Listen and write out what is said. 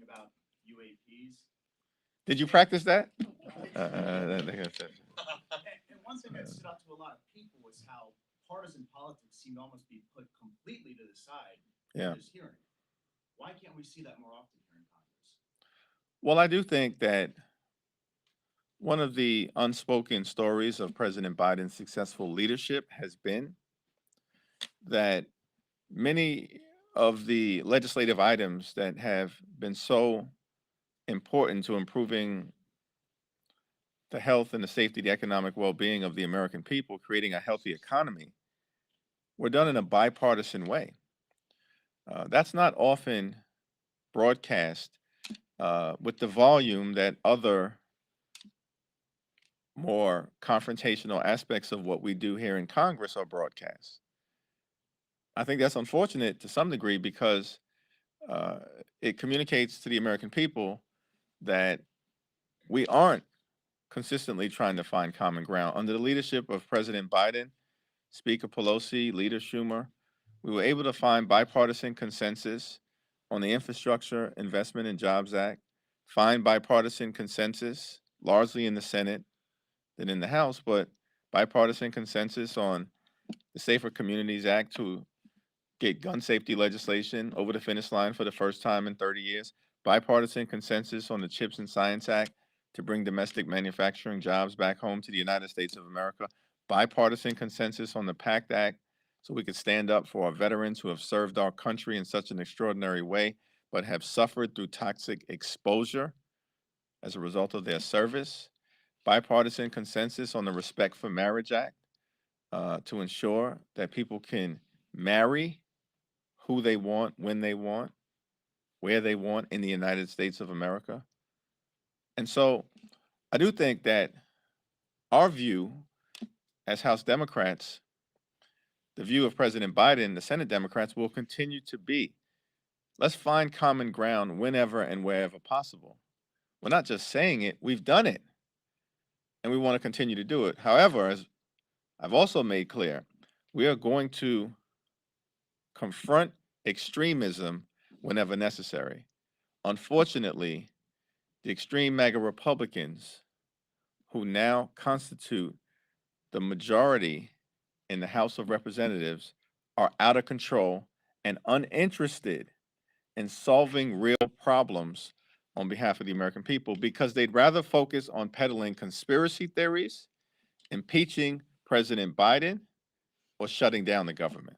about UAPs. Did you practice that? And one thing that stood out to a lot of people was how partisan politics seemed to almost be put completely to the side Yeah. in this hearing. Why can't we see that more often here in Congress? Well, I do think that one of the unspoken stories of President Biden's successful leadership has been that many of the legislative items that have been so important to improving the health and the safety, the economic well-being of the American people, creating a healthy economy, were done in a bipartisan way. That's not often broadcast with the volume that other more confrontational aspects of what we do here in Congress are broadcast. I think that's unfortunate to some degree because uh, it communicates to the American people that we aren't consistently trying to find common ground. Under the leadership of President Biden, Speaker Pelosi, Leader Schumer, we were able to find bipartisan consensus on the Infrastructure Investment and Jobs Act, find bipartisan consensus largely in the Senate than in the House, but bipartisan consensus on the Safer Communities Act to get gun safety legislation over the finish line for the first time in 30 years, bipartisan consensus on the CHIPS and Science Act to bring domestic manufacturing jobs back home to the United States of America, bipartisan consensus on the PACT Act so we could stand up for our veterans who have served our country in such an extraordinary way but have suffered through toxic exposure as a result of their service, bipartisan consensus on the Respect for Marriage Act to ensure that people can marry who they want, when they want, where they want in the United States of America. And so I do think that our view as House Democrats, the view of President Biden, the Senate Democrats, will continue to be let's find common ground whenever and wherever possible. We're not just saying it, we've done it. And we want to continue to do it. However, as I've also made clear, we are going to confront extremism whenever necessary. Unfortunately, the extreme MAGA Republicans, who now constitute the majority in the House of Representatives, are out of control and uninterested in solving real problems on behalf of the American people because they'd rather focus on peddling conspiracy theories, impeaching President Biden, or shutting down the government.